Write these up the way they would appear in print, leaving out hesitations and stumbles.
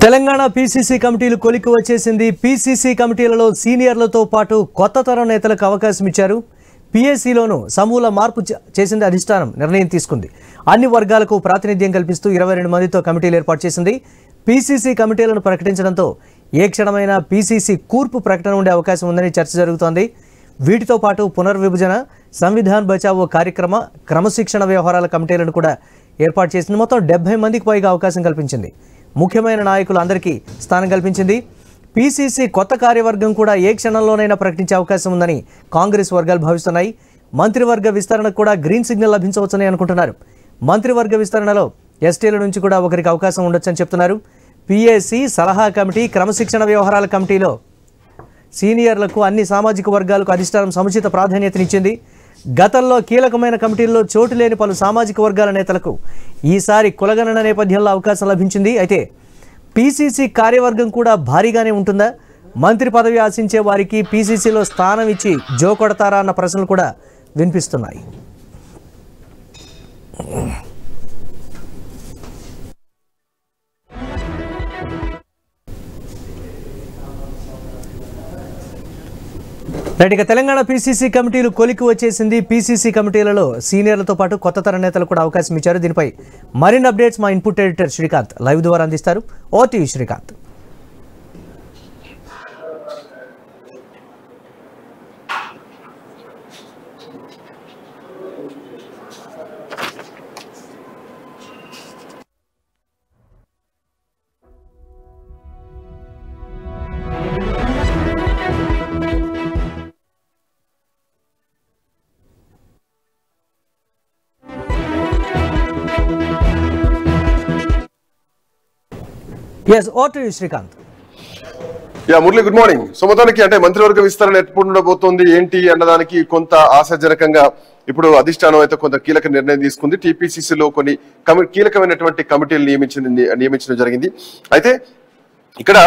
Telangana PCC కమిటీలు కొలికి వచ్చేసింది. PCC కమిటీలలో సీనియర్లతో పాటు కొత్త తరం నేతలకు అవకాశం ఇచ్చారు. పీఏసీలోనూ సమూల మార్పు చేసింది. అధిష్టానం నిర్ణయం తీసుకుంది. అన్ని వర్గాలకు ప్రాతినిధ్యం కల్పిస్తూ 22 మందితో కమిటీలు ఏర్పాటు చేసింది. పీసీసీ కమిటీలను ప్రకటించడంతో ఏ క్షణమైనా పీసీసీ కూర్పు ప్రకటన ఉండే అవకాశం ఉందని చర్చ జరుగుతోంది. వీటితో పాటు పునర్విభజన, సంవిధాన్ బచావో కార్యక్రమ, క్రమశిక్షణ వ్యవహారాల కమిటీలను కూడా ఏర్పాటు చేసింది. మొత్తం 70 మందికి పైగా అవకాశం కల్పించింది. ముఖ్యమైన నాయకులు అందరికీ స్థానం కల్పించింది. పీసీసీ కొత్త కార్యవర్గం కూడా ఏ క్షణంలోనైనా ప్రకటించే అవకాశం ఉందని కాంగ్రెస్ వర్గాలు భావిస్తున్నాయి. మంత్రివర్గ విస్తరణకు కూడా గ్రీన్ సిగ్నల్ లభించవచ్చని అనుకుంటున్నారు. మంత్రివర్గ విస్తరణలో ఎస్టీల నుంచి కూడా ఒకరికి అవకాశం ఉండొచ్చని చెప్తున్నారు. పీఏసీ, సలహా కమిటీ, క్రమశిక్షణ వ్యవహారాల కమిటీలో సీనియర్లకు, అన్ని సామాజిక వర్గాలకు అధిష్టానం సముచిత ప్రాధాన్యతనిచ్చింది. గతంలో కీలకమైన కమిటీల్లో చోటు లేని పలు సామాజిక వర్గాల నేతలకు ఈసారి కులగణన నేపథ్యంలో అవకాశం లభించింది. అయితే పీసీసీ కార్యవర్గం కూడా భారీగానే ఉంటుందా? మంత్రి పదవి ఆశించే వారికి పీసీసీలో స్థానం ఇచ్చి జో కొడతారా అన్న ప్రశ్నలు కూడా వినిపిస్తున్నాయి. ఇక తెలంగాణ పీసీసీ కమిటీలు కొలికి వచ్చేసింది. పీసీసీ కమిటీలలో సీనియర్లతో పాటు కొత్త తర నేతలు కూడా అవకాశం ఇచ్చారు. దీనిపై మరిన్ని అప్డేట్స్ మా ఇన్పుట్ ఎడిటర్ శ్రీకాంత్ లైవ్ ద్వారా అందిస్తారు. OTV Srikanth. Yes, OTV Srikanth. Murali, good morning. So మొత్తానికి అంటే మంత్రివర్గ విస్తరణ ఎప్పుడు ఉండబోతోంది ఏంటి అన్నదానికి కొంత ఆశాజనకంగా ఇప్పుడు అధిష్టానం అయితే కొంత కీలక నిర్ణయం తీసుకుంది. టీపీసీసీలో కొన్ని కీలకమైనటువంటి కమిటీలు నియమించడం జరిగింది. అయితే ఇక్కడ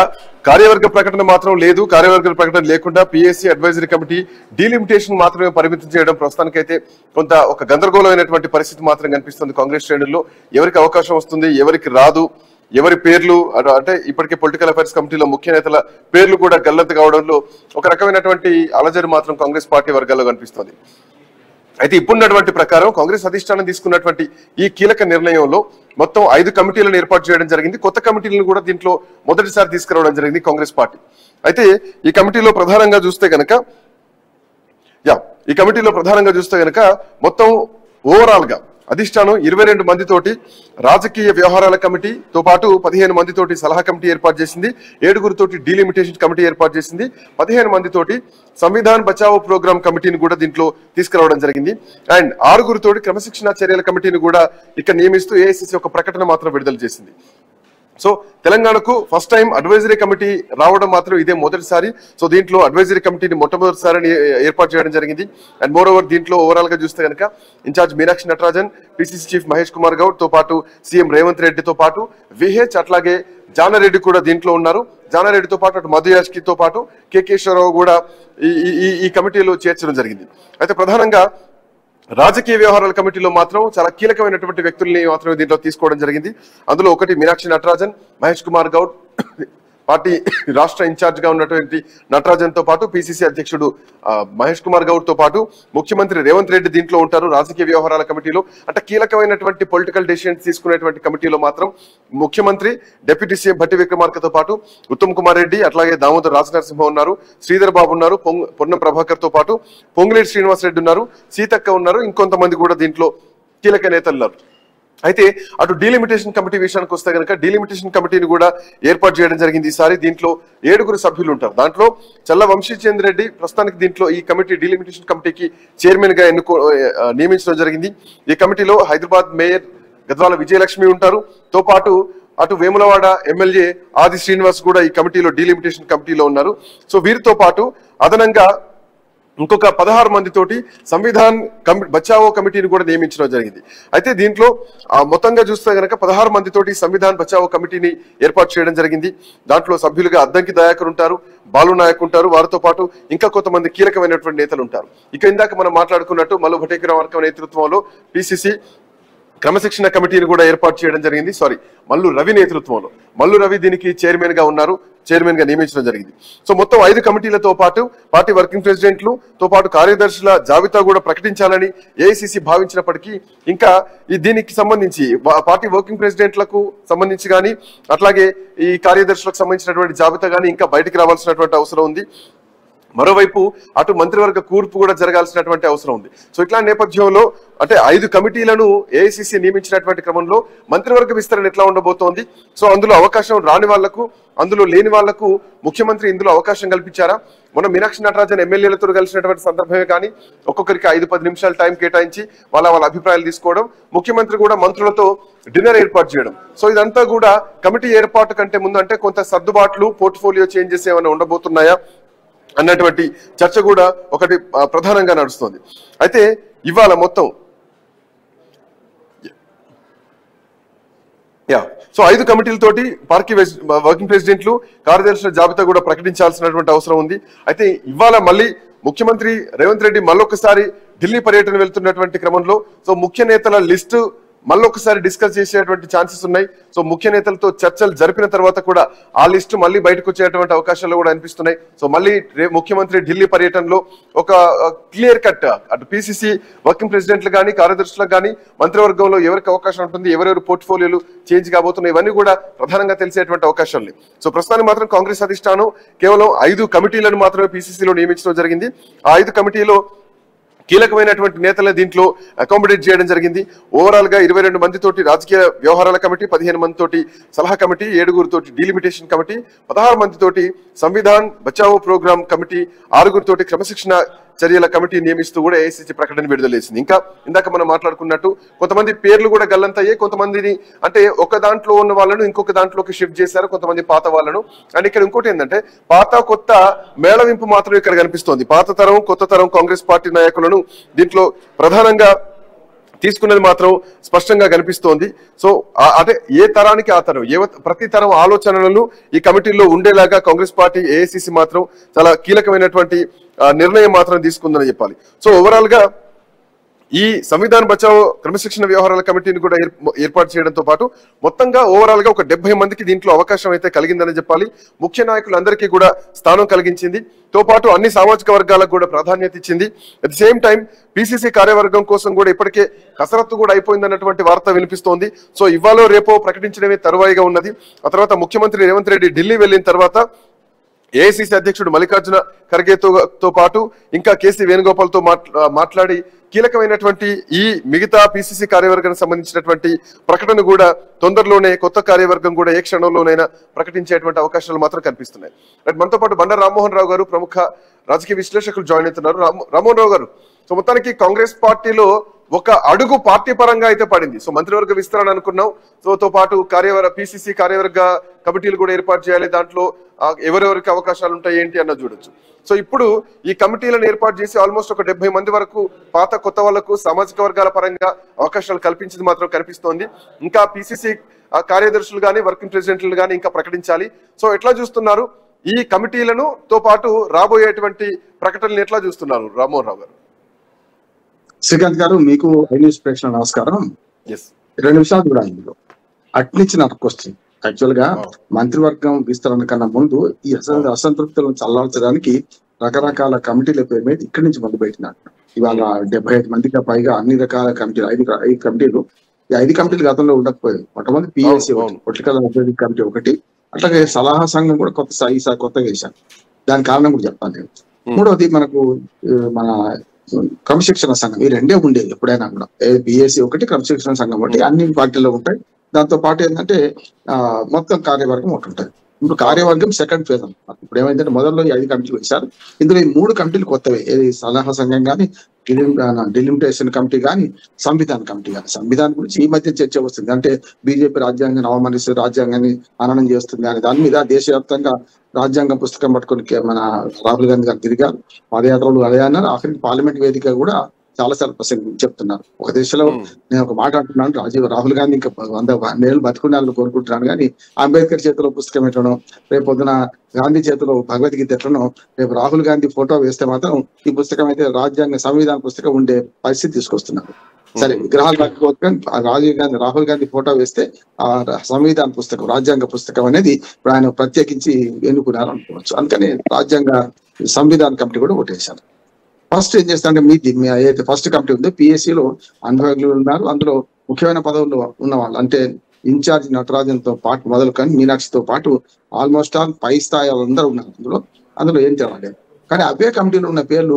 కార్యవర్గ ప్రకటన మాత్రం లేదు. కార్యవర్గ ప్రకటన లేకుండా పీఏసీ అడ్వైజరీ కమిటీ డీలిమిటేషన్ మాత్రమే పరిమితం చేయడం ప్రస్తుతానికైతే కొంత ఒక గందరగోళమైనటువంటి పరిస్థితి మాత్రం కనిపిస్తుంది. కాంగ్రెస్ శ్రేణుల్లో ఎవరికి అవకాశం వస్తుంది, ఎవరికి రాదు, ఎవరి పేర్లు అంటే ఇప్పటికే పొలిటికల్ అఫైర్స్ కమిటీలో ముఖ్య నేతల పేర్లు కూడా గల్లంతు కావడంలో ఒక రకమైనటువంటి అలజడి మాత్రం కాంగ్రెస్ పార్టీ వర్గాల్లో కనిపిస్తుంది. అయితే ఇప్పుడున్నటువంటి ప్రకారం కాంగ్రెస్ అధిష్టానం తీసుకున్నటువంటి ఈ కీలక నిర్ణయంలో మొత్తం 5 కమిటీలను ఏర్పాటు చేయడం జరిగింది. కొత్త కమిటీలను కూడా దీంట్లో మొదటిసారి తీసుకురావడం జరిగింది కాంగ్రెస్ పార్టీ. అయితే ఈ కమిటీలో ప్రధానంగా చూస్తే గనక మొత్తం ఓవరాల్ గా అధిష్టానం 22 మందితోటి రాజకీయ వ్యవహారాల కమిటీతో పాటు 15 మందితోటి సలహా కమిటీ ఏర్పాటు చేసింది. 7 డీలిమిటేషన్ కమిటీ ఏర్పాటు చేసింది. 15 మందితోటి సంవిధాన్ బచావో ప్రోగ్రామ్ కమిటీని కూడా దీంట్లో తీసుకురావడం జరిగింది. అండ్ 6 క్రమశిక్షణ చర్యల కమిటీని కూడా ఇక్కడ నియమిస్తూ ఏఐసిసి ఒక ప్రకటన మాత్రం విడుదల చేసింది. సో తెలంగాణకు ఫస్ట్ టైం అడ్వైజరీ కమిటీ రావడం మాత్రం ఇదే మొదటిసారి. సో దీంట్లో అడ్వైజరీ కమిటీని మొట్టమొదటిసారి ఏర్పాటు చేయడం జరిగింది. అండ్ మోర్ ఓవర్ దీంట్లో ఓవరాల్ గా చూస్తే కనుక incharge Meenakshi Natarajan, PCC chief Mahesh Kumar Goud తో పాటు సీఎం రేవంత్ రెడ్డితో పాటు విహెచ్, అట్లాగే జానారెడ్డి కూడా దీంట్లో ఉన్నారు. జానారెడ్డితో పాటు అటు మధు యాష్కితో పాటు కేకేశ్వరరావు కూడా ఈ కమిటీలో చేర్చడం జరిగింది. అయితే ప్రధానంగా రాజకీయ వ్యవహారాల కమిటీలో మాత్రం చాలా కీలకమైనటువంటి వ్యక్తుల్ని మాత్రమే దీంట్లో తీసుకోవడం జరిగింది. అందులో ఒకటి మీనాక్షి నటరాజన్, మహేష్ కుమార్ గౌడ్, పార్టీ రాష్ట్ర ఇన్ఛార్జ్ గా ఉన్నటువంటి నటరాజన్ తో పాటు పిసిసి అధ్యక్షుడు మహేష్ కుమార్ గౌడ్ తో పాటు ముఖ్యమంత్రి రేవంత్ రెడ్డి దీంట్లో ఉంటారు. రాజకీయ వ్యవహారాల కమిటీలో అంటే కీలకమైనటువంటి పొలిటికల్ డెసిషన్స్ తీసుకునేటువంటి కమిటీలో మాత్రం ముఖ్యమంత్రి, డిప్యూటీ సీఎం భట్టి విక్రమార్కతో పాటు ఉత్తమ్ కుమార్ రెడ్డి, అట్లాగే దామోదర్ రాజనరసింహ ఉన్నారు, శ్రీధర్ బాబు ఉన్నారు, పొన్నం ప్రభాకర్ తో పాటు పొంగులేటి శ్రీనివాస్ రెడ్డి ఉన్నారు, సీతక్క ఉన్నారు, ఇంకొంతమంది కూడా దీంట్లో కీలక నేతలు ఉన్నారు. అయితే అటు డీలిమిటేషన్ కమిటీ విషయానికి వస్తే కనుక డీలిమిటేషన్ కమిటీని కూడా ఏర్పాటు చేయడం జరిగింది. ఈసారి దీంట్లో 7 సభ్యులు ఉంటారు. దాంట్లో చల్ల వంశీచంద్ర రెడ్డి ప్రస్తుతానికి దీంట్లో ఈ కమిటీ డీలిమిటేషన్ కమిటీకి చైర్మన్ గా నియమించడం జరిగింది. ఈ కమిటీలో హైదరాబాద్ మేయర్ గద్వాల విజయలక్ష్మి ఉంటారు. తో పాటు అటు వేములవాడ ఎమ్మెల్యే ఆది శ్రీనివాస్ కూడా ఈ కమిటీలో డీలిమిటేషన్ కమిటీలో ఉన్నారు. సో వీరితో పాటు అదనంగా ఇంకొక 16 మందితోటి సంవిధాన్ బచావో కమిటీని కూడా నియమించడం జరిగింది. అయితే దీంట్లో మొత్తంగా చూస్తే గనక 16 మందితోటి సంవిధాన్ బచావో కమిటీని ఏర్పాటు చేయడం జరిగింది. దాంట్లో సభ్యులుగా అద్దంకి దయాకర్ ఉంటారు, బాలు నాయక్ ఉంటారు, వారితో పాటు ఇంకా కొంతమంది కీలకమైనటువంటి నేతలు ఉంటారు. ఇక ఇందాక మనం మాట్లాడుకున్నట్టు మల్లు భట్టి విక్రమార్క నేతృత్వంలో పిసిసి క్రమశిక్షణ కమిటీని కూడా ఏర్పాటు చేయడం జరిగింది. మల్లు రవి నేతృత్వంలో మల్లు రవి దీనికి చైర్మన్ గా ఉన్నారు, చైర్మన్ గా నియమించడం జరిగింది. సో మొత్తం 5 కమిటీలతో పాటు పార్టీ వర్కింగ్ ప్రెసిడెంట్లు తో పాటు కార్యదర్శుల జాబితా కూడా ప్రకటించాలని ఏఐసిసి భావించినప్పటికీ ఇంకా దీనికి సంబంధించి పార్టీ వర్కింగ్ ప్రెసిడెంట్లకు సంబంధించి కానీ అట్లాగే ఈ కార్యదర్శులకు సంబంధించినటువంటి జాబితా కానీ ఇంకా బయటికి రావాల్సినటువంటి అవసరం ఉంది. మరోవైపు అటు మంత్రివర్గ కూర్పు కూడా జరగాల్సినటువంటి అవసరం ఉంది. సో ఇట్లాంటి నేపథ్యంలో అంటే 5 కమిటీలను ఏఐసిసి నియమించినటువంటి క్రమంలో మంత్రివర్గ విస్తరణ ఎట్లా ఉండబోతోంది, సో అందులో అవకాశం రాని వాళ్లకు, అందులో లేని వాళ్లకు ముఖ్యమంత్రి ఇందులో అవకాశం కల్పించారా? మొన్న మీనాక్షి నటరాజన్ ఎమ్మెల్యేలతో కలిసినటువంటి సందర్భమే కానీ ఒక్కొక్కరికి 5-10 నిమిషాలు టైం కేటాయించి వాళ్ళ అభిప్రాయాలు తీసుకోవడం, ముఖ్యమంత్రి కూడా మంత్రులతో డిన్నర్ ఏర్పాటు చేయడం. సో ఇదంతా కూడా కమిటీ ఏర్పాటు కంటే ముందు అంటే కొంత సర్దుబాట్లు, పోర్ట్ఫోలియో చేంజెస్ ఏమైనా ఉండబోతున్నాయా అన్నటువంటి చర్చ కూడా ఒకటి ప్రధానంగా నడుస్తుంది. అయితే ఇవాళ మొత్తం సో 5 కమిటీలతోటి పార్టీ వర్కింగ్ ప్రెసిడెంట్లు, కార్యదర్శుల జాబితా కూడా ప్రకటించాల్సినటువంటి అవసరం ఉంది. అయితే ఇవాళ మళ్ళీ ముఖ్యమంత్రి రేవంత్ రెడ్డి మళ్ళొకసారి ఢిల్లీ పర్యటన వెళ్తున్నటువంటి క్రమంలో సో ముఖ్య నేతల లిస్టు మళ్ళొకసారి డిస్కస్ చేసేటువంటి ఛాన్సెస్ ఉన్నాయి. సో ముఖ్య నేతలతో చర్చలు జరిపిన తర్వాత కూడా ఆ లిస్టు మళ్ళీ బయటకు వచ్చేటువంటి అవకాశాలు కూడా అనిపిస్తున్నాయి. సో మళ్ళీ ముఖ్యమంత్రి ఢిల్లీ పర్యటనలో ఒక క్లియర్ కట్ అటు పిసిసి వర్కింగ్ ప్రెసిడెంట్లు కానీ కార్యదర్శులకు కానీ మంత్రివర్గంలో ఎవరికి అవకాశం ఉంటుంది, ఎవరెవరు పోర్ట్ఫోలియోలు చేంజ్ కాబోతున్నాయి, ఇవన్నీ కూడా ప్రధానంగా తెలిసేటువంటి అవకాశాలు ఉన్నాయి. సో ప్రస్తుతానికి మాత్రం కాంగ్రెస్ అధిష్టానం కేవలం 5 కమిటీలను మాత్రమే పిసిసిలో నియమించడం జరిగింది. ఆ 5 కమిటీలో కీలకమైనటువంటి నేతల దీంట్లో అకామిడేట్ చేయడం జరిగింది. ఓవరాల్ గా 22 మందితోటి రాజకీయ వ్యవహారాల కమిటీ, 15 మందితోటి సలహా కమిటీ, 7 డీలిమిటేషన్ కమిటీ, 16 మందితోటి సంవిధాన్ బచావో ప్రోగ్రామ్ కమిటీ, 6 క్రమశిక్షణ చర్యల కమిటీ నియమిస్తూ కూడా ఏఐసిసి ప్రకటన విడుదల చేసింది. ఇంకా ఇందాక మనం మాట్లాడుకున్నట్టు కొంతమంది పేర్లు కూడా గల్లంతయ్యాయి. కొంతమందిని అంటే ఒక దాంట్లో ఉన్న వాళ్ళను ఇంకొక దాంట్లోకి షిఫ్ట్ చేశారు, కొంతమంది పాత వాళ్ళను. అండ్ ఇక్కడ ఇంకోటి ఏంటంటే పాత కొత్త మేళవింపు మాత్రం ఇక్కడ కనిపిస్తోంది. పాత తరం కొత్త తరం కాంగ్రెస్ పార్టీ నాయకులను దీంట్లో ప్రధానంగా తీసుకున్నది మాత్రం స్పష్టంగా కనిపిస్తోంది. సో అదే ఏ తరానికి ఆ తరం, ప్రతి తరం ఆలోచనలను ఈ కమిటీలో ఉండేలాగా కాంగ్రెస్ పార్టీ ఏఐసిసి మాత్రం చాలా కీలకమైనటువంటి నిర్ణయం మాత్రం తీసుకుందని చెప్పాలి. సో ఓవరాల్ గా ఈ సంవిధాన్ బచావో క్రమశిక్షణ వ్యవహారాల కమిటీని కూడా ఏర్పాటు చేయడంతో పాటు మొత్తంగా ఓవరాల్ గా ఒక 70 మందికి దీంట్లో అవకాశం అయితే కలిగిందని చెప్పాలి. ముఖ్య నాయకులందరికీ కూడా స్థానం కలిగించింది. తో పాటు అన్ని సామాజిక వర్గాలకు కూడా ప్రాధాన్యత ఇచ్చింది. At the same time PCC కార్యవర్గం కోసం కూడా ఇప్పటికే కసరత్తు కూడా అయిపోయిందన్నటువంటి వార్త వినిపిస్తోంది. సో ఇవాళ రేపో ప్రకటించడమే తరువాయిగా ఉన్నది. ఆ తర్వాత ముఖ్యమంత్రి రేవంత్ రెడ్డి ఢిల్లీ వెళ్లిన తర్వాత ఏఐసిసి అధ్యక్షుడు మల్లికార్జున ఖర్గేతో పాటు ఇంకా కేసీ వేణుగోపాల్ తో మాట్లాడి కీలకమైనటువంటి ఈ మిగతా పిసిసి కార్యవర్గానికి సంబంధించినటువంటి ప్రకటన కూడా తొందరలోనే కొత్త కార్యవర్గం కూడా ఏ క్షణంలోనైనా ప్రకటించేటువంటి అవకాశాలు మాత్రం కనిపిస్తున్నాయి. మనతో పాటు బండారు రామ్మోహన్ రావు గారు ప్రముఖ రాజకీయ విశ్లేషకులు జాయిన్ అవుతున్నారు. రామ్మోహన్ రావు గారు, సో మొత్తానికి కాంగ్రెస్ పార్టీలో ఒక అడుగు పార్టీ పరంగా అయితే పడింది. సో మంత్రివర్గ విస్తరణ అనుకున్నాం, తో పాటు పిసిసి కార్యవర్గ కమిటీలు కూడా ఏర్పాటు చేయాలి, దాంట్లో ఎవరెవరికి అవకాశాలు ఉంటాయి ఏంటి అన్న చూడొచ్చు. సో ఇప్పుడు ఈ కమిటీలను ఏర్పాటు చేసి ఆల్మోస్ట్ ఒక 70 మంది వరకు పాత కొత్త వాళ్లకు సామాజిక వర్గాల పరంగా అవకాశాలు కల్పించింది మాత్రం కనిపిస్తోంది. ఇంకా పిసిసి కార్యదర్శులు కానీ వర్కింగ్ ప్రెసిడెంట్లు కానీ ఇంకా ప్రకటించాలి. సో ఎట్లా చూస్తున్నారు ఈ కమిటీలను, తో పాటు రాబోయేటువంటి ప్రకటనలు ఎట్లా చూస్తున్నారు రామ్మోహన్ రావు గారు? శ్రీకాంత్ గారు, మీకు ఐన్యూస్ ప్రేక్షణ నమస్కారం. 2 నిమిషాలు కూడా ఇందులో అట్నుంచి నాకు వస్తుంది. యాక్చువల్ గా మంత్రివర్గం విస్తరణ కన్నా ముందు ఈ అసంతృప్తులను చల్లార్చడానికి రకరకాల కమిటీల పేరు మీద ఇక్కడి నుంచి మొదలు పెట్టినారు. ఇవాళ 75 మందికి పైగా అన్ని రకాల కమిటీలు, 5 కమిటీలు. ఈ 5 కమిటీలు గతంలో ఉండకపోయాయి. మొట్టమొదటి పిఎస్సి ఒకటి, పొలిటికల్ అభివృద్ధి కమిటీ ఒకటి, అట్లాగే సలహా సంఘం కూడా కొత్తగా వేశారు. దాని కారణం కూడా చెప్పాలి నేను. మూడవది మనకు మన క్రమశిక్షణ సంఘం, ఈ 2 ఉండేది ఎప్పుడైనా కూడా. బిఎస్సి ఒకటి, క్రమశిక్షణ సంఘం ఒకటి, అన్ని పార్టీల్లో ఉంటాయి. దాంతో పాటు ఏంటంటే మొత్తం కార్యవర్గం ఒకటి ఉంటుంది. ఇప్పుడు కార్యవర్గం సెకండ్ ఫేజ్ అన్నమాట. ఇప్పుడు ఏమైందంటే మొదల్లో ఈ 5 కమిటీలు వేశారు. ఇందులో ఈ 3 కమిటీలు కొత్తవే. ఏది సలహా సంఘం కానీ, డిలిమిటేషన్ కమిటీ కానీ, సంవిధాన కమిటీ కానీ. సంవిధానం గురించి ఈ మధ్య చర్చ వస్తుంది. అంటే బీజేపీ రాజ్యాంగాన్ని అవమానిస్తూ రాజ్యాంగాన్ని హననం చేస్తుంది అనే దాని మీద దేశవ్యాప్తంగా రాజ్యాంగ పుస్తకం పట్టుకొని మన రాహుల్ గాంధీ గారు తిరిగారు. పాదయాత్రలు అదే అన్నారు. ఆఖరికి పార్లమెంట్ వేదిక కూడా చాలాసార్లు చెప్తున్నారు. ఒక దేశంలో నేను ఒక మాట అంటున్నాను, రాహుల్ గాంధీ ఇంకా 100 ఏళ్ళు బతుకున్నారని కోరుకుంటున్నాను, కానీ అంబేద్కర్ చేతిలో పుస్తకం పెట్టడం, రేపు పొద్దున గాంధీ చేతిలో భగవద్గీత ఎట్టడం, రేపు రాహుల్ గాంధీ ఫోటో వేస్తే మాత్రం ఈ పుస్తకం అయితే రాజ్యాంగ సంవిధాన పుస్తకం ఉండే పరిస్థితి తీసుకొస్తున్నారు. సరే విగ్రహాలు రాకపోతే రాహుల్ గాంధీ ఫోటో వేస్తే ఆ సంవిధాన పుస్తకం, రాజ్యాంగ పుస్తకం అనేది ఇప్పుడు ఆయన ప్రత్యేకించి ఎన్నుకున్నారు అనుకోవచ్చు. అందుకని సంవిధాన కమిటీ కూడా ఓటేశారు. ఫస్ట్ ఏం చేస్తారంటే మీ ఏదైతే ఫస్ట్ కమిటీ ఉందో పిఎస్సిలో అనుభవజ్ఞులు ఉన్నారు. అందులో ముఖ్యమైన పదవుల్లో ఉన్న వాళ్ళు అంటే ఇన్ఛార్జ్ నటరాజన్తో పాటు మొదలుకొని మీనాక్షితో పాటు ఆల్మోస్ట్ ఆల్ పై స్థాయి అందరూ ఉన్నారు. అందులో ఏం తెలవలేదు. కానీ అవే కమిటీలో ఉన్న పేర్లు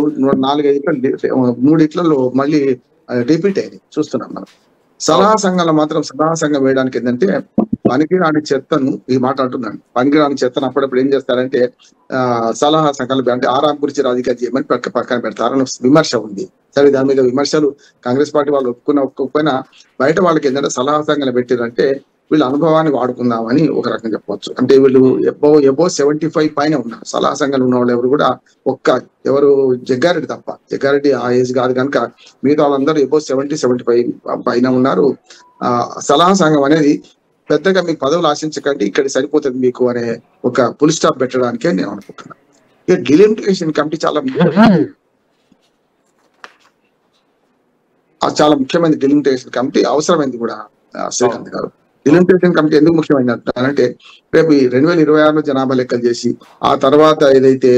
3 ఇట్లలో మళ్ళీ రిపీట్ అయ్యింది చూస్తున్నాం మనం. సలహా సంఘాలు మాత్రం సలహా సంఘం వేయడానికి ఏంటంటే పనికిరాని చెత్తను, ఈ మాట అంటున్నాను, పనికిరాని చెత్తను అప్పుడప్పుడు ఏం చేస్తారంటే సలహా సంఘాలు అంటే ఆరాం గురించి రాజకీయాలు చేయమని పక్కన పెడతారని విమర్శ ఉంది. సరే, దాని మీద విమర్శలు కాంగ్రెస్ పార్టీ వాళ్ళు ఒప్పుకోకపోయినా బయట వాళ్ళకి ఏంటంటే సలహా సంఘాలు పెట్టారంటే వీళ్ళ అనుభవాన్ని వాడుకుందామని ఒక రకంగా చెప్పవచ్చు. అంటే వీళ్ళు ఎబో 75 పైన ఉన్నారు. సలహా సంఘాలు ఉన్న వాళ్ళు ఎవరు కూడా ఎవరు జగ్గారెడ్డి తప్ప, జగ్గారెడ్డి ఆ ఏజ్ కాదు కనుక మిగతా వాళ్ళందరూ ఎబో 70-75 పైన ఉన్నారు. సలహా సంఘం అనేది పెద్దగా మీకు పదవులు ఆశించకండి, ఇక్కడ సరిపోతుంది మీకు అనే ఒక ఫుల్ స్టాప్ పెట్టడానికే నేను అనుకుంటున్నాను. ఇక డిలిమిటేషన్ కమిటీ చాలా ముఖ్యమైన డిలిమిటేషన్ కమిటీ అవసరమైంది కూడా శ్రీకాంత్ గారు. డిలిమిటేషన్ కమిటీ ఎందుకు ముఖ్యమైనది అంటే రేపు 2026లో జనాభా లెక్కలు చేసి ఆ తర్వాత ఏదైతే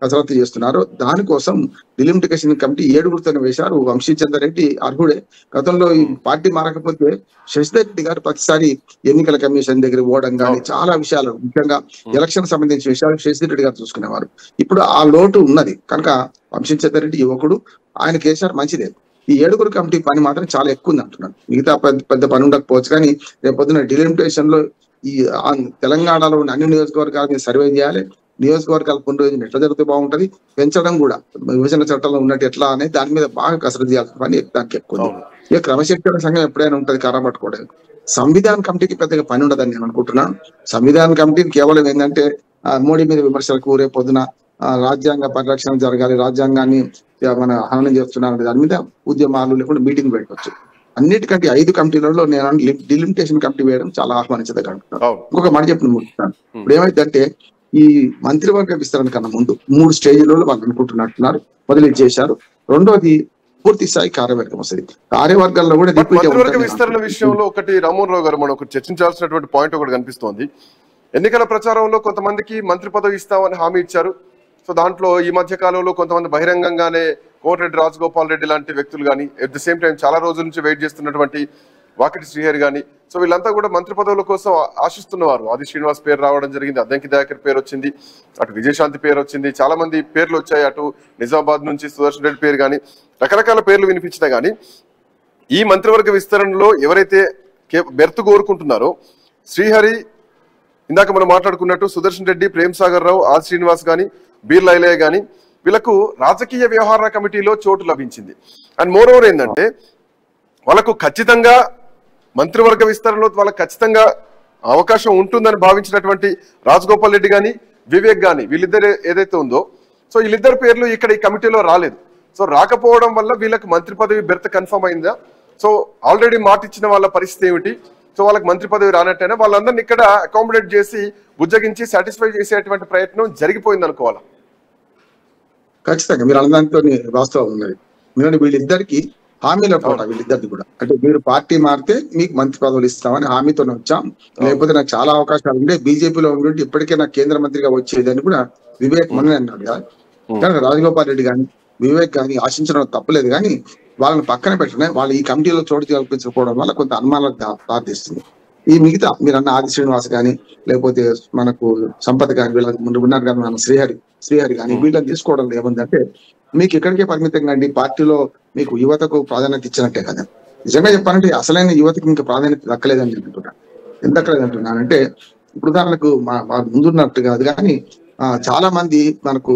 కసరత్తు చేస్తున్నారో దానికోసం డిలిమిటేషన్ కమిటీ 7 వేశారు. వంశీచంద్ర రెడ్డి అర్హుడే. గతంలో ఈ పార్టీ మారకపోతే శశిధర్ రెడ్డి గారు ప్రతిసారి ఎన్నికల కమిషన్ దగ్గర పోవడం కానీ చాలా విషయాలు, ముఖ్యంగా ఎలక్షన్ సంబంధించిన విషయాలు శశిధర్ రెడ్డి గారు చూసుకునేవారు. ఇప్పుడు ఆ లోటు ఉన్నది కనుక వంశీచంద్ర రెడ్డి యువకుడు, ఆయన కేసీఆర్ మంచిదే. ఈ 7 కమిటీ పని మాత్రం చాలా ఎక్కువ ఉంది అంటున్నాను. మిగతా పెద్ద పని ఉండకపోవచ్చు కానీ రేపొద్దున డిలిమిటేషన్ లో ఈ తెలంగాణలో ఉన్న అన్ని నియోజకవర్గాల మీద సర్వే చేయాలి. నియోజకవర్గాల పునర్విభజన ఎట్లా జరిగితే బాగుంటది, పెంచడం కూడా విభజన చట్టంలో ఉన్నట్టు ఎట్లా అనేది దాని మీద బాగా కసరత్తు చేయాల్సిన పని దానికి ఎక్కువ. ఇక క్రమశిక్షణ సంఘం ఎప్పుడైనా ఉంటది కర్రబట్టుకోవడం. సంవిధాన కమిటీకి పెద్దగా పని ఉండదని నేను అనుకుంటున్నాను. సంవిధాన కమిటీని కేవలం ఏంటంటే మోడీ మీద విమర్శలకు, రేపొద్దున రాజ్యాంగ పరిరక్షణ జరగాలి, రాజ్యాంగాన్ని మన హననం చేస్తున్నారు దాని మీద ఉద్యమాలు లేకుండా మీటింగ్ పెట్టవచ్చు. అన్నిటికంటే 5 కమిటీలలో నేను డిలిమిటేషన్ కమిటీ వేయడం చాలా ఆహ్వానించదగ్గ అంటున్నాను. ఇంకొక మాట చెప్పిన ముగిస్తాను. ఇప్పుడు ఏమైందంటే ఈ మంత్రివర్గ విస్తరణ కన్నా ముందు 3 స్టేజ్లలో వాళ్ళు అనుకుంటున్నట్టున్నారు, మొదలు చేశారు. రెండోది పూర్తి స్థాయి కార్యవర్గం వస్తుంది. కార్యవర్గాల్లో కూడా మంత్రివర్గ విస్తరణ విషయంలో ఒకటి రామ్మోహన్ రావు గారు మనం ఒకటి చర్చించాల్సినటువంటి పాయింట్ ఒకటి కనిపిస్తోంది. ఎన్నికల ప్రచారంలో కొంతమందికి మంత్రి పదవి ఇస్తామని హామీ ఇచ్చారు. సో దాంట్లో ఈ మధ్య కాలంలో కొంతమంది బహిరంగంగానే కోమటిరెడ్డి రాజగోపాల్ రెడ్డి లాంటి వ్యక్తులు కానీ, అట్ ద సేమ్ టైం చాలా రోజుల నుంచి వెయిట్ చేస్తున్నటువంటి వాకిటి శ్రీహరి కానీ, సో వీళ్ళంతా కూడా మంత్రి పదవుల కోసం ఆశిస్తున్నవారు. ఆది శ్రీనివాస్ పేరు రావడం జరిగింది, అద్దంకి దయాకర్ పేరు వచ్చింది, అటు విజయశాంతి పేరు వచ్చింది, చాలా మంది పేర్లు వచ్చాయి. అటు నిజామాబాద్ నుంచి సుదర్శన్ రెడ్డి పేరు కానీ, రకరకాల పేర్లు వినిపించినా కానీ ఈ మంత్రివర్గ విస్తరణలో ఎవరైతే బెర్త్ కోరుకుంటున్నారో శ్రీహరి, ఇందాక మనం మాట్లాడుకున్నట్టు సుదర్శన్ రెడ్డి, ప్రేమ్ సాగర్ రావు, ఆది శ్రీనివాస్ కానీ, బీర్లా ఐలయ్య కానీ వీళ్ళకు రాజకీయ వ్యవహారాల కమిటీలో చోటు లభించింది. అండ్ మోర్ ఓవర్ ఏంటంటే వాళ్ళకు ఖచ్చితంగా మంత్రివర్గ విస్తరణలో వాళ్ళకి ఖచ్చితంగా అవకాశం ఉంటుందని భావించినటువంటి రాజగోపాల్ రెడ్డి కానీ, వివేక్ కానీ, వీళ్ళిద్దరు ఏదైతే ఉందో, సో వీళ్ళిద్దరు పేర్లు ఇక్కడ ఈ కమిటీలో రాలేదు. సో రాకపోవడం వల్ల వీళ్ళకి మంత్రి పదవి బెర్త్ కన్ఫర్మ్ అయిందా? సో ఆల్రెడీ మాట ఇచ్చిన వాళ్ళ పరిస్థితి ఏమిటి? సో వాళ్ళకి మంత్రి పదవి రానట్టయినా వాళ్ళందరినీ ఇక్కడ అకామిడేట్ చేసి బుజ్జగించి సాటిస్ఫై చేసేటువంటి ప్రయత్నం జరిగిపోయింది అనుకోవాలా? ఖచ్చితంగా మీరు అన్నదాంతో వాస్తవం ఉన్నది. ఎందుకంటే వీళ్ళిద్దరికి హామీల పూట, వీళ్ళిద్దరిది కూడా అంటే మీరు పార్టీ మారితే మీకు మంత్రి పదవులు ఇస్తామని హామీతో వచ్చాం, లేకపోతే నాకు చాలా అవకాశాలు ఉండే బీజేపీలో ఉండి ఇప్పటికే నాకు కేంద్ర మంత్రిగా వచ్చేదని కూడా వివేక్ మొన్న అన్నాడు కదా. కానీ రాజగోపాల్ రెడ్డి కానీ, వివేక్ కానీ ఆశించడం తప్పలేదు. కానీ వాళ్ళని పక్కన పెట్టడం, వాళ్ళు ఈ కమిటీలో చోటు కల్పించకపోవడం వల్ల కొంత అనుమానాలకు దారితీస్తుంది. ఈ మిగతా మీరు అన్న ఆది శ్రీనివాస్ కానీ, లేకపోతే మనకు సంపత్ కానీ, వీళ్ళ ముందు ఉన్నారు కదా మన శ్రీహరి కానీ, వీళ్ళని తీసుకోవడం ఏముందంటే మీకు ఇక్కడికే పరిమితంగా అండి, పార్టీలో మీకు యువతకు ప్రాధాన్యత ఇచ్చినట్టే కదా. నిజంగా చెప్పాలంటే అసలైన యువతకు ఇంకా ప్రాధాన్యత దక్కలేదని నేను అంటున్నాను. ఎందుకు దక్కలేదు అంటున్నానంటే ఇప్పుడు ఉదాహరణకు ముందున్నట్టు కాదు కానీ చాలా మంది మనకు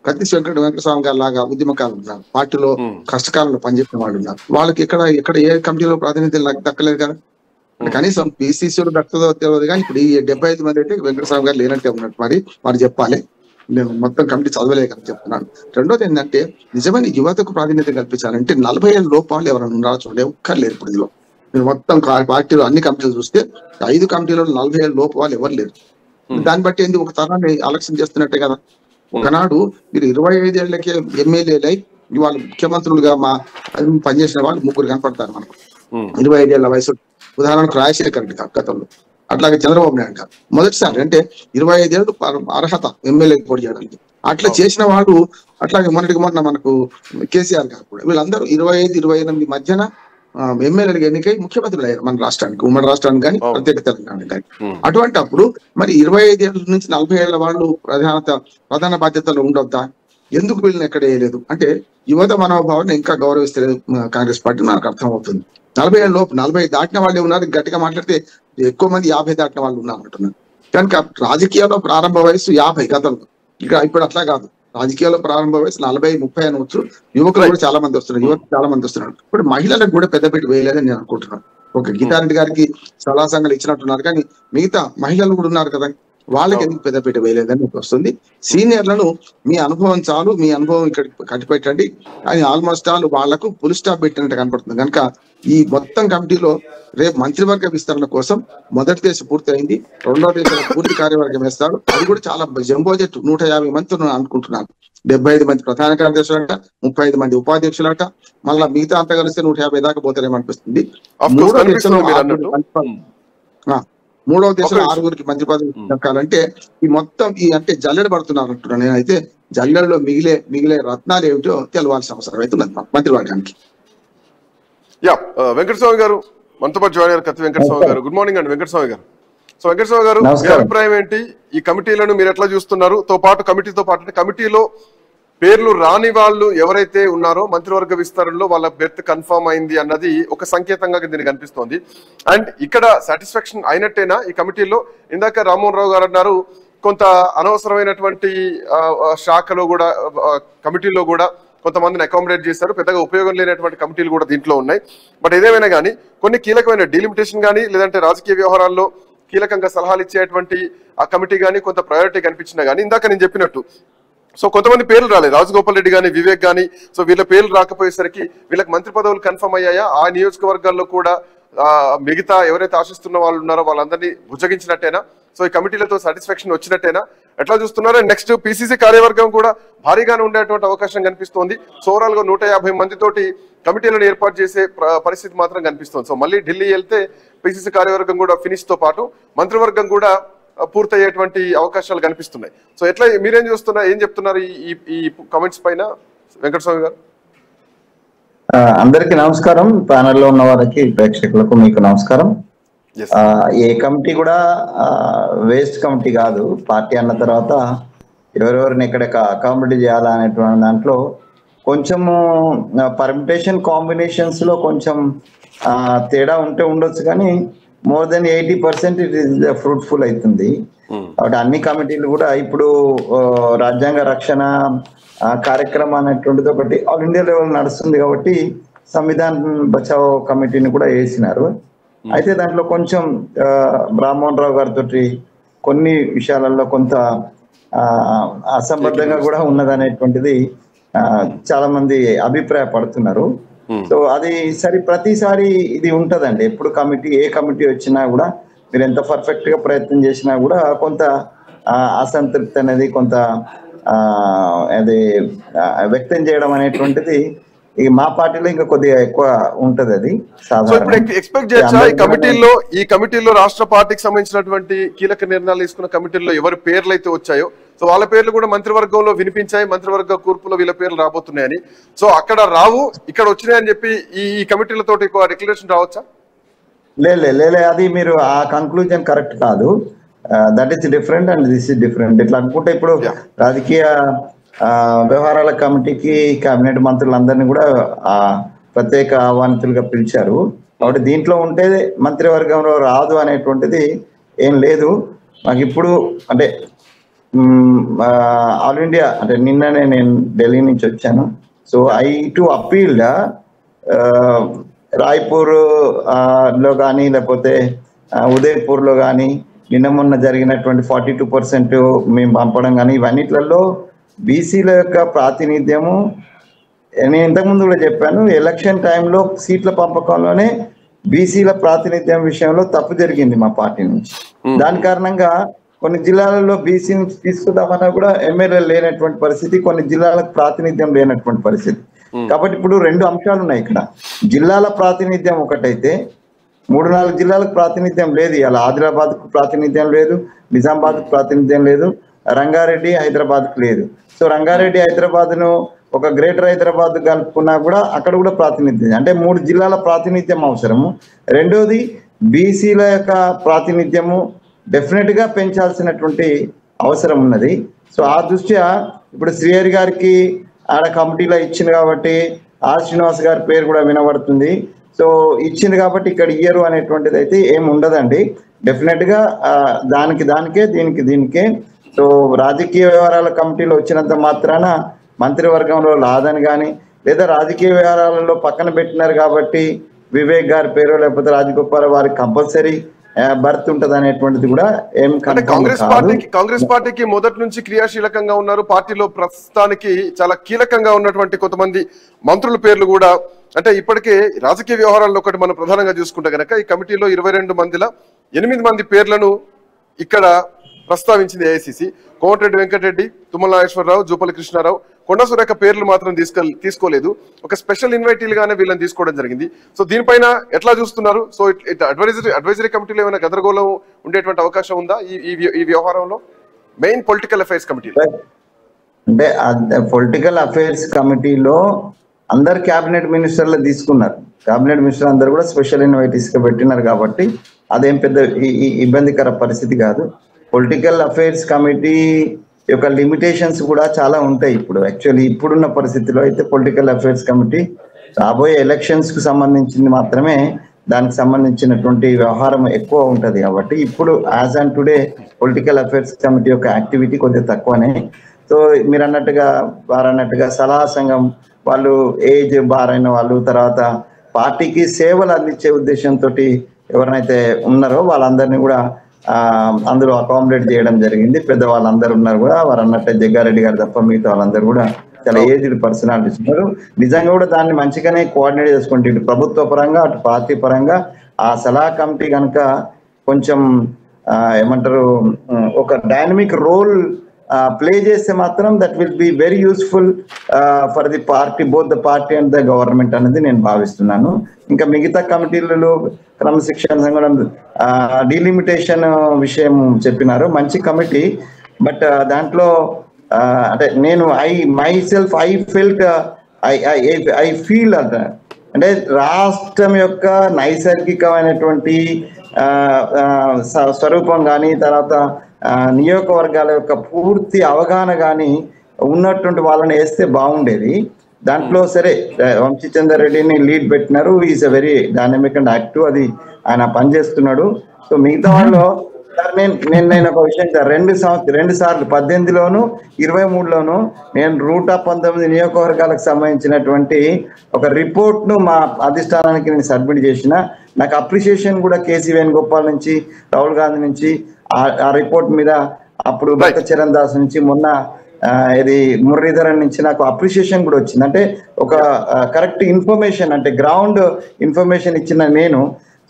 కత్తి వెంకటస్వామి గారి లాగా ఉద్యమకారులు ఉన్నారు, పార్టీలో కష్టకాలంలో పనిచేసిన వాళ్ళు ఉన్నారు. వాళ్ళకి ఇక్కడ ఏ కమిటీలో ప్రాధాన్యత దక్కలేదు కదా. కనీసం పిసిసిలో దక్కదో తెలియదు కానీ ఇప్పుడు ఈ 75 మంది అయితే వెంకటస్వామి గారు లేనట్టే ఉన్నట్టు మరి చెప్పాలి. నేను మొత్తం కమిటీ చదవలే కదా చెప్తున్నాను. రెండోది ఏంటంటే నిజమైన యువతకు ప్రాధాన్యత కల్పించాలంటే 40 ఏళ్ళ లోపాలు ఎవరైనా ఉన్నారో చూడండి, ఒక్కర్లేరు. ఇప్పుడు ఇందులో మీరు మొత్తం పార్టీలో అన్ని కమిటీలు చూస్తే 5 కమిటీలో 40 ఏళ్ళ లోపు వాళ్ళు ఎవరు లేరు. దాన్ని బట్టి ఏంటి ఒక తరాన్ని ఆలక్ష్యం చేస్తున్నట్టే కదా. ఒకనాడు మీరు 25 ఏళ్లకే ఎమ్మెల్యేలై ఇవాళ ముఖ్యమంత్రులుగా పనిచేసిన వాళ్ళు 3 కనపడతారు మనకు 25 ఏళ్ల వయసు. ఉదాహరణకు రాజశేఖర్ రెడ్డి గారు గతంలో, అట్లాగే చంద్రబాబు నాయుడు గారు మొదటిసారి అంటే 25 ఏళ్ళు అర్హత ఎమ్మెల్యేకి పోటీ చేయడానికి. అట్లా చేసిన వాళ్ళు, అట్లాగే మొన్న మనకు కేసీఆర్ గారు కూడా, వీళ్ళందరూ 25-28 మధ్యన ఎమ్మెల్యేలుగా ఎన్నికై ముఖ్యమంత్రులు అయ్యారు మన రాష్ట్రానికి, ఉమ్మడి రాష్ట్రానికి కానీ ప్రత్యేక తెలంగాణకి కానీ. అటువంటి అప్పుడు మరి 25 ఏళ్ళ నుంచి 40 ఏళ్ల వాళ్ళు ప్రధాన బాధ్యతలు ఉండొద్దా? ఎందుకు వీళ్ళని ఎక్కడ వేయలేదు అంటే యువత మనోభావాన్ని ఇంకా గౌరవిస్తలేదు కాంగ్రెస్ పార్టీ, నాకు అర్థమవుతుంది. 40 ఏళ్ళ లోపు 40 దాటిన వాళ్ళే ఉన్నారు. గట్టిగా మాట్లాడితే ఎక్కువ మంది 50 దాటిన వాళ్ళు ఉన్నారు అంటున్నారు. కనుక రాజకీయాల్లో ప్రారంభ వయసు 50 గతంలో, ఇప్పుడు అట్లా కాదు. రాజకీయాల్లో ప్రారంభ వయసు 40-30 అనవచ్చు. యువకులు కూడా చాలా మంది వస్తున్నారు, యువకులు చాలా మంది వస్తున్నారు. ఇప్పుడు మహిళలకు కూడా పెద్దపీట వేయలేదని నేను అనుకుంటున్నాను. ఒక గీతారెడ్డి గారికి సలహా సంఘాలు ఇచ్చినట్టున్నారు, కానీ మిగతా మహిళలు కూడా ఉన్నారు కదా, వాళ్ళకి ఎందుకు పెద్దపీట వేయలేదని వస్తుంది. సీనియర్లను మీ అనుభవం చాలు, మీ అనుభవం ఇక్కడ కట్టిపెట్టండి అని ఆల్మోస్ట్ ఆల్ వాళ్లకు ఫుల్ స్టాప్ పెట్టినట్టు కనపడుతుంది. కనుక ఈ మొత్తం కమిటీలో రేపు మంత్రివర్గ విస్తరణ కోసం మొదటి దశ పూర్తి అయింది, రెండో దశ పూర్తి కార్యవర్గం వేస్తారు. అది కూడా చాలా జంబో జట్టు, 150 మంది అనుకుంటున్నాను. 75 మంది ప్రధాన కార్యదర్శులట, 35 మంది ఉపాధ్యక్షులట, మళ్ళా మిగతా అంతా కలిస్తే 150 దాకా పోతారేమనిపిస్తుంది. మూడవ దశలో 6గురికి మంత్రి పదవి దక్కాలంటే ఈ మొత్తం అంటే జల్లెడ పడుతున్నారు అంటున్నాను. నేనైతే జల్లెడలో మిగిలే రత్నాలు ఏమిటో తెలవాల్సిన అవసరం అయితే ఉన్నది మంత్రివర్గానికి. వెంకటస్వామి గారు మనతో పాటు జాయిన్ అయ్యారు. కత్తి వెంకటస్వామి గారు, గుడ్ మార్నింగ్ అండి వెంకటస్వామి గారు. సో వెంకటస్వామి గారు, మీ అభిప్రాయం ఏంటి? ఈ కమిటీలను మీరు ఎట్లా చూస్తున్నారు? కమిటీతో పాటు కమిటీలో పేర్లు రాని వాళ్ళు ఎవరైతే ఉన్నారో మంత్రివర్గ విస్తరణలో వాళ్ళ బెర్త్ కన్ఫర్మ్ అయింది అన్నది ఒక సంకేతంగా దీనికి కనిపిస్తోంది. అండ్ ఇక్కడ సాటిస్ఫాక్షన్ అయినట్టేనా ఈ కమిటీలో? ఇందాక రామ్మోహన్ రావు గారు అన్నారు కొంత అనవసరమైనటువంటి శాఖలో కూడా కమిటీలో కూడా కొంతమందిని అకామిడేట్ చేశారు, పెద్దగా ఉపయోగం లేనటువంటి కమిటీలు కూడా దీంట్లో ఉన్నాయి. బట్ ఏదేమైనా కానీ కొన్ని కీలకమైన డీలిమిటేషన్ కానీ లేదంటే రాజకీయ వ్యవహారాల్లో కీలకంగా సలహాలు ఇచ్చేటువంటి ఆ కమిటీ కానీ కొంత ప్రయారిటీ కనిపించినా కానీ ఇందాక నేను చెప్పినట్టు సో కొంతమంది పేర్లు రాలేదు, రాజగోపాల్ రెడ్డి కానీ వివేక్ కానీ. సో వీళ్ళ పేర్లు రాకపోయేసరికి వీళ్ళకి మంత్రి పదవులు కన్ఫర్మ్ అయ్యాయా? ఆ నియోజకవర్గాల్లో కూడా మిగతా ఎవరైతే ఆశిస్తున్న వాళ్ళు ఉన్నారో వాళ్ళందరినీ భుజగించినట్టేనా? సో ఈ కమిటీలతో సాటిస్ఫాక్షన్ వచ్చినట్టేనా? ఎట్లా చూస్తున్నారో? నెక్స్ట్ పిసిసి కార్యవర్గం కూడా భారీగానే ఉండేటువంటి అవకాశం కనిపిస్తోంది. సో ఓవరాల్ గా 150 మందితోటి కమిటీలను ఏర్పాటు చేసే పరిస్థితి మాత్రం కనిపిస్తోంది. సో మళ్ళీ ఢిల్లీ వెళ్తే పిసిసి కార్యవర్గం కూడా ఫినిష్ తో పాటు మంత్రివర్గం కూడా పూర్తయ్యేటువంటి అవకాశాలు కనిపిస్తున్నాయి. సో ఎట్లా మీరేం చూస్తున్నారు, ఏం చెప్తున్నారు ఈ కామెంట్స్ పైన వెంకటస్వామి గారు? అందరికీ నమస్కారం, ప్యానెల్లో ఉన్న వారికి ప్రేక్షకులకు మీకు నమస్కారం. ఏ కమిటీ కూడా వేస్ట్ కమిటీ కాదు. పార్టీ అన్న తర్వాత ఎవరెవరిని ఎక్కడ అకామిడేట్ చేయాలా అనేటువంటి దాంట్లో కొంచెము పర్మిటేషన్ కాంబినేషన్స్ లో కొంచెం తేడా ఉండొచ్చు, కానీ more than 80% it is fruitful అవుతుంది. కాబట్టి అన్ని కమిటీలు కూడా ఇప్పుడు రాజ్యాంగ రక్షణ కార్యక్రమం అనేటువంటిది ఒకటి ఆల్ ఇండియా లెవెల్ నడుస్తుంది కాబట్టి సంవిధాన్ బచావ్ కమిటీని కూడా వేసినారు. అయితే దాంట్లో కొంచెం రామ్మోహన్ రావు గారితో కొన్ని విషయాలలో కొంత అసంబద్ధంగా కూడా ఉన్నదనేటువంటిది చాలా మంది అభిప్రాయపడుతున్నారు. సో అది ప్రతిసారి ఇది ఉంటదండి. ఎప్పుడు ఏ కమిటీ వచ్చినా కూడా మీరు ఎంత పర్ఫెక్ట్ గా ప్రయత్నం చేసినా కూడా కొంత అసంతృప్తి అనేది కొంత అది వ్యక్తం చేయడం అనేటువంటిది ఈ మా పార్టీలో ఇంకా కొద్దిగా ఎక్కువ ఉంటది. అది ఈ కమిటీలో రాష్ట్ర పార్టీకి సంబంధించినటువంటి కీలక నిర్ణయాలు తీసుకున్న కమిటీల్లో ఎవరి పేర్లు అయితే వచ్చాయో సో వాళ్ళ పేర్లు కూడా మంత్రివర్గంలో వినిపించాయి, మంత్రివర్గ కూర్పులో వీళ్ళ పేర్లు రాబోతున్నాయని. సో అక్కడ రావు, ఇక్కడ వచ్చినాయని చెప్పి ఈ కమిటీలతో డిక్లరేషన్ రావచ్చా? లే అది మీరు ఆ కన్క్లూజన్ కరెక్ట్ కాదు. That is different and this is different. ఇట్లా అనుకుంటే ఇప్పుడు రాజకీయ వ్యవహారాల కమిటీకి కేబినెట్ మంత్రులందరినీ కూడా ప్రత్యేక ఆహ్వానితులుగా పిలిచారు. కాబట్టి దీంట్లో ఉంటే మంత్రివర్గంలో రాదు అనేటువంటిది ఏం లేదు. మాకు ఇప్పుడు అంటే ఆల్ ఇండియా అంటే నిన్ననే నేను ఢిల్లీ నుంచి వచ్చాను. So I to appeal Raipur లో కానీ లేకపోతే ఉదయ్పూర్ లో కానీ నిన్న మొన్న జరిగినటువంటి 42% మేము పంపడం కానీ ఇవన్నిట్లలో బీసీల యొక్క ప్రాతినిధ్యము నేను ఇంతకుముందు కూడా చెప్పాను. ఎలక్షన్ టైంలో సీట్ల పంపకంలోనే బీసీల ప్రాతినిధ్యం విషయంలో తప్పు జరిగింది మా పార్టీ నుంచి. దాని కారణంగా కొన్ని జిల్లాలలో బీసీ నుంచి తీసుకుందామన్నా కూడా ఎమ్మెల్యేలు లేనటువంటి పరిస్థితి, కొన్ని జిల్లాలకు ప్రాతినిధ్యం లేనటువంటి పరిస్థితి. కాబట్టి ఇప్పుడు రెండు అంశాలు ఉన్నాయి ఇక్కడ. జిల్లాల ప్రాతినిధ్యం ఒకటైతే 3-4 జిల్లాలకు ప్రాతినిధ్యం లేదు. ఇలా ఆదిలాబాద్ కు ప్రాతినిధ్యం లేదు, నిజామాబాద్ కు ప్రాతినిధ్యం లేదు, రంగారెడ్డి హైదరాబాద్ కు లేదు. సో రంగారెడ్డి హైదరాబాద్ ను ఒక గ్రేటర్ హైదరాబాద్ కలుపుకున్నా కూడా అక్కడ కూడా ప్రాతినిధ్యం, అంటే 3 జిల్లాల ప్రాతినిధ్యం అవసరము. రెండోది బీసీల యొక్క ప్రాతినిధ్యము డెఫినెట్ గా పెంచాల్సినటువంటి అవసరం ఉన్నది. సో ఆ దృష్ట్యా ఇప్పుడు శ్రీహరి గారికి ఆడ కమిటీలో ఇచ్చింది కాబట్టి ఆర్ శ్రీనివాస్ గారి పేరు కూడా వినబడుతుంది. సో ఇచ్చింది కాబట్టి ఇక్కడ ఇయ్యరు అనేటువంటిది అయితే ఏమి ఉండదండి. డెఫినెట్ గా దానికే దీనికే. సో రాజకీయ వ్యవహారాల కమిటీలో వచ్చినంత మాత్రాన మంత్రివర్గంలో లాదని కానీ, లేదా రాజకీయ వ్యవహారాలలో పక్కన పెట్టినారు కాబట్టి వివేక్ గారి పేరు లేకపోతే రాజగోపాల్ వారికి కంపల్సరీ బర్త్ ఉంటది అనేటువంటిది కూడా ఏం కాంగ్రెస్ పార్టీకి మొదటి నుంచి క్రియాశీలకంగా ఉన్నారు. పార్టీలో ప్రస్తుతానికి చాలా కీలకంగా ఉన్నటువంటి కొంతమంది మంత్రుల పేర్లు కూడా, అంటే ఇప్పటికే రాజకీయ వ్యవహారాల్లో ఒకటి మనం ప్రధానంగా చూసుకుంటే కనుక ఈ కమిటీలో 22 మందిలో 8 మంది పేర్లను ఇక్కడ ప్రస్తావించింది ఏఐసిసి. కోమటిరెడ్డి వెంకటరెడ్డి, తుమ్మల నాగేశ్వరరావు, జూపల్లి కృష్ణారావు, కొండ సురేఖ పేర్లు మాత్రం తీసుకోలేదు. ఒక స్పెషల్ ఇన్వైటీలుగానే వీళ్ళని తీసుకోవడం జరిగింది. సో దీనిపైన ఎట్లా చూస్తున్నారు? సో అడ్వైజరీ కమిటీలో ఏమైనా గందరగోళం ఉండేటువంటి అవకాశం ఉందా ఈ వ్యవహారంలో? మెయిన్ పొలిటికల్ అఫైర్స్ కమిటీ అంటే పొలిటికల్ అఫైర్స్ కమిటీలో అందరు క్యాబినెట్ మినిస్టర్లు తీసుకున్నారు. క్యాబినెట్ మినిస్టర్ అందరు కూడా స్పెషల్ ఇన్వైటీస్ గా పెట్టినారు కాబట్టి అదేం పెద్ద ఇబ్బందికర పరిస్థితి కాదు. పొలిటికల్ అఫైర్స్ కమిటీ యొక్క లిమిటేషన్స్ కూడా చాలా ఉంటాయి. ఇప్పుడు యాక్చువల్లీ ఇప్పుడున్న పరిస్థితిలో అయితే పొలిటికల్ అఫైర్స్ కమిటీ రాబోయే ఎలక్షన్స్ కు సంబంధించింది మాత్రమే దానికి సంబంధించినటువంటి వ్యవహారం ఎక్కువ ఉంటది. కాబట్టి ఇప్పుడు as and today political affairs committee యొక్క యాక్టివిటీ కొద్దిగా తక్కువనే. సో మీరు అన్నట్టుగా సలహా సంఘం వాళ్ళు ఏజ్ బార్ అయిన వాళ్ళు, తర్వాత పార్టీకి సేవలు అందించే ఉద్దేశంతో ఎవరినైతే ఉన్నారో వాళ్ళందరినీ కూడా అందులో అకామిడేట్ చేయడం జరిగింది. పెద్దవాళ్ళందరూ ఉన్నారు కూడా, వారు అన్నట్టే జగ్గారెడ్డి గారు తప్ప మిగతా వాళ్ళందరూ కూడా చాలా ఏజ్డ్ పర్సనాలిటీస్ ఉన్నారు. నిజంగా కూడా దాన్ని మంచిగానే కోఆర్డినేట్ చేసుకుంటే ఇటు ప్రభుత్వ పరంగా అటు పార్టీ పరంగా ఆ సలహా కమిటీ కనుక కొంచెం ఏమంటారు ఒక డైనమిక్ రోల్ ప్లే చేస్తే మాత్రం that will be very useful for the party, both the party and the government అనేది నేను భావిస్తున్నాను. ఇంకా మిగతా కమిటీలలో క్రమశిక్షణ సంఘం డీలిమిటేషన్ విషయం చెప్పినారు, మంచి కమిటీ. బట్ దాంట్లో అంటే నేను ఐ ఫీల్ అంటే రాష్ట్రం యొక్క నైసర్గికమైనటువంటి స్వరూపం కానీ, తర్వాత నియోజకవర్గాల యొక్క పూర్తి అవగాహన కానీ ఉన్నటువంటి వాళ్ళని వేస్తే బాగుండేది. దాంట్లో సరే వంశీచందర్ రెడ్డిని లీడ్ పెట్టినారు, is a very dynamic and active, అది ఆయన పనిచేస్తున్నాడు. సో మిగతా వాళ్ళు నేను ఒక విషయం 2 సార్లు 18లోను 23లోను నేను 119 నియోజకవర్గాలకు సంబంధించినటువంటి ఒక రిపోర్ట్ ను మా అధిష్టానానికి నేను సబ్మిట్ చేసిన. నాకు అప్రిషియేషన్ కూడా కేసీ వేణుగోపాల్ నుంచి, రాహుల్ గాంధీ నుంచి ఆ రిపోర్ట్ మీద, అప్పుడు భక్త చరణ్ దాస్ నుంచి, మొన్న ఇది మురళీధరన్ నుంచి నాకు అప్రిషియేషన్ కూడా వచ్చింది. అంటే ఒక కరెక్ట్ ఇన్ఫర్మేషన్, అంటే గ్రౌండ్ ఇన్ఫర్మేషన్ ఇచ్చిన నేను.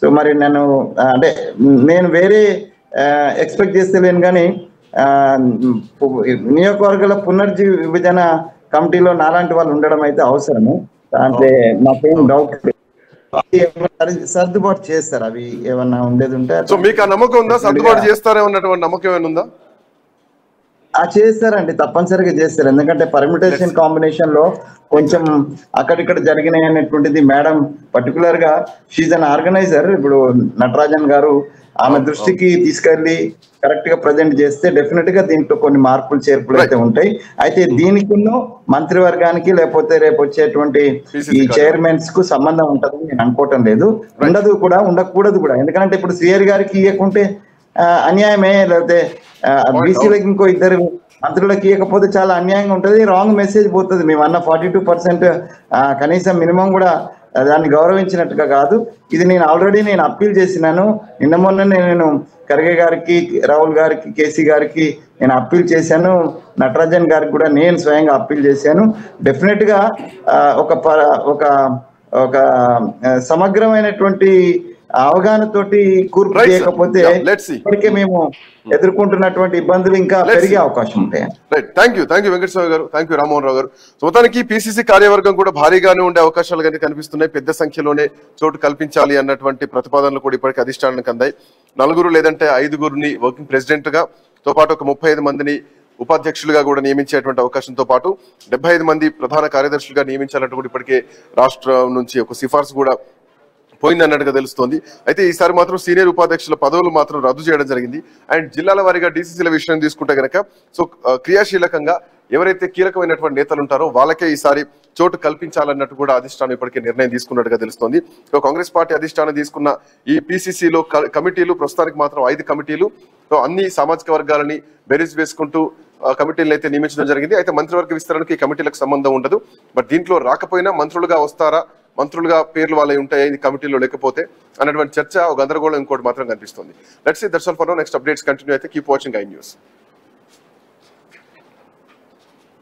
సో మరి నేను వేరే ఎక్స్పెక్ట్ చేస్తలేను కానీ నియోజకవర్గాల పునర్విభజన కమిటీలో నాలాంటి వాళ్ళు ఉండడం అయితే అవసరము. అంటే నాకేం డౌట్ సర్దుబాటు చేస్తారు, అవి ఏమన్నా ఉండేది ఉంటే. సో మీకు ఆ నమ్మకం ఉందా? సర్దుబాటు చేస్తారేమన్నటువంటి నమ్మకం ఏమైనా ఉందా? చేస్తారండి, తప్పనిసరిగా చేస్తారు. ఎందుకంటే పర్మిటేషన్ కాంబినేషన్ లో కొంచెం అక్కడిక్కడ జరిగినాయి అనేటువంటిది మేడం పర్టికులర్ గా షీజ్ అన్ ఆర్గనైజర్. ఇప్పుడు నటరాజన్ గారు ఆమె దృష్టికి తీసుకెళ్లి కరెక్ట్ గా ప్రజెంట్ చేస్తే డెఫినెట్ గా దీంట్లో కొన్ని మార్పులు చేర్పులు అయితే ఉంటాయి. అయితే దీనికి మంత్రివర్గానికి లేకపోతే రేపు వచ్చేటువంటి ఈ చైర్మన్స్ కు సంబంధం ఉంటుందని నేను అనుకోవటం లేదు, ఉండదు కూడా, ఉండకూడదు కూడా. ఎందుకంటే ఇప్పుడు శ్రీహరి గారికి ఇవ్వకుంటే అన్యాయమే, లేకపోతే బీసీలకు ఇంకో 2 మంత్రులకు ఇవ్వకపోతే చాలా అన్యాయంగా ఉంటుంది, రాంగ్ మెసేజ్ పోతుంది. మేము అన్న 42% కనీసం మినిమం కూడా దాన్ని గౌరవించినట్టుగా కాదు. ఇది నేను ఆల్రెడీ అప్పీల్ చేసినాను. నిన్న మొన్ననే నేను ఖర్గే గారికి, రాహుల్ గారికి, కేసీ గారికి నేను అప్పీల్ చేశాను. నటరాజన్ గారికి కూడా నేను స్వయంగా అప్పీల్ చేశాను. డెఫినెట్ గా ఒక సమగ్రమైనటువంటి అవగాహనతోటి కూర్పు Right, sir. చేయకపోతే Yeah, let's see. ఇప్పటికే మేము ఎదుర్కొంటున్నటువంటి ఇబ్బందులు ఇంకా పెరిగే అవకాశం ఉంటాయి. రైట్, థ్యాంక్ యూ వెంకటస్వామి గారు, థ్యాంక్ యూ రామ్మోహన్ రావు గారు. సో మొత్తానికి పిసిసి కార్యవర్గం కూడా భారీగానే ఉండే అవకాశాలు కానీ కనిపిస్తున్నాయి. పెద్ద సంఖ్యలోనే చోటు కల్పించాలి అన్నటువంటి ప్రతిపాదనలు కూడా ఇప్పటికీ అధిష్టానానికి అందాయి. 4 లేదంటే 5 వర్కింగ్ ప్రెసిడెంట్ గా తో పాటు ఒక 35 మందిని ఉపాధ్యక్షులుగా కూడా నియమించేటువంటి అవకాశంతో పాటు 75 మంది ప్రధాన కార్యదర్శులుగా నియమించాలంటూ కూడా ఇప్పటికే రాష్ట్రం నుంచి ఒక సిఫార్సు కూడా పోయిందన్నట్టుగా తెలుస్తోంది. అయితే ఈసారి మాత్రం సీనియర్ ఉపాధ్యక్షుల పదవులు మాత్రం రద్దు చేయడం జరిగింది. అండ్ జిల్లాల వారీగా డీసీసీల విషయం తీసుకుంటే గనక సో క్రియాశీలకంగా ఎవరైతే కీలకమైనటువంటి నేతలు ఉంటారో వాళ్ళకే ఈసారి చోటు కల్పించాలన్నట్టు కూడా అధిష్టానం ఇప్పటికే నిర్ణయం తీసుకున్నట్టుగా తెలుస్తోంది. సో కాంగ్రెస్ పార్టీ అధిష్టానం తీసుకున్న ఈ పిసిసిలో కమిటీలు ప్రస్తుతానికి మాత్రం 5 కమిటీలు, సో అన్ని సామాజిక వర్గాలని బెరీజ్ వేసుకుంటూ కమిటీలను అయితే నియమించడం జరిగింది. అయితే మంత్రివర్గ విస్తరణకి ఈ కమిటీలకు సంబంధం ఉండదు. బట్ దీంట్లో రాకపోయినా మంత్రులుగా వస్తారా, మంత్రులుగా పేర్లు వాళ్ళవి ఉంటాయి ఈ కమిటీలో లేకపోతే అన్నటువంటి చర్చ, గందరగోళం ఇంకోటి మాత్రం కనిపిస్తుంది. Let's see, that's all for now. Next updates continue అయితే కీప్ వాచింగ్ ఐ న్యూస్.